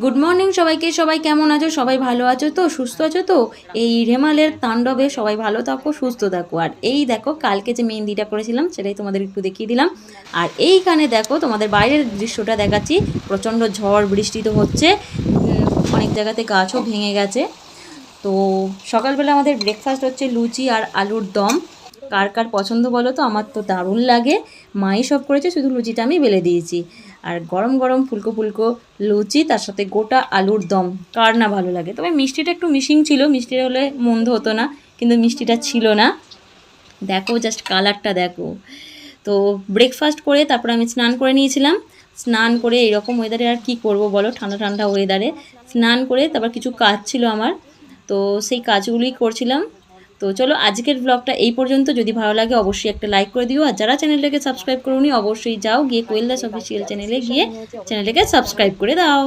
Good morning সবাইকে। সবাই কেমন আছো? সবাই ভালো আছো তো, সুস্থ আছো তো? এই রেমালের তাণ্ডবে সবাই ভালো থাকো, সুস্থ থাকো। আর এই দেখো কালকে যে মেহেন্দিটা করেছিলাম সেটাই তোমাদের একটু দেখিয়ে দিলাম। আর এইখানে দেখো তোমাদের বাইরের দৃশ্যটা দেখাচ্ছি। প্রচণ্ড ঝড় বৃষ্টি তো হচ্ছে, অনেক জায়গাতে গাছও ভেঙে গেছে। তো সকালবেলা আমাদের ব্রেকফাস্ট হচ্ছে লুচি আর আলুর দম। কার কার পছন্দ বলো তো? আমার তো দারুণ লাগে। মাই সব করেছে, শুধু লুচিটা আমি বেলে দিয়েছি। আর গরম গরম ফুলকো ফুলকো লুচি, তার সাথে গোটা আলুর দম, কার না ভালো লাগে। তবে মিষ্টিটা একটু মিসিং ছিল, মিষ্টিটা হলে মন্দ হতো না, কিন্তু মিষ্টিটা ছিল না। দেখো জাস্ট কালারটা দেখো। তো ব্রেকফাস্ট করে তারপরে আমি স্নান করে নিয়েছিলাম। স্নান করে এরকম ওয়েদারে আর কি করব বলো, ঠান্ডা ঠান্ডা ওয়েদারে স্নান করে তারপর কিছু কাজ ছিল আমার, তো সেই কাজগুলোই করছিলাম। তো চলো আজকের ব্লগটা এই পর্যন্ত। যদি ভালো লাগে অবশ্যই একটা লাইক করে দিও, আর যারা চ্যানেলটাকে সাবস্ক্রাইব করোনি অবশ্যই যাও গিয়ে কোয়েল দাস অফিসিয়াল চ্যানেলে গিয়ে চ্যানেলটাকে সাবস্ক্রাইব করে দাও।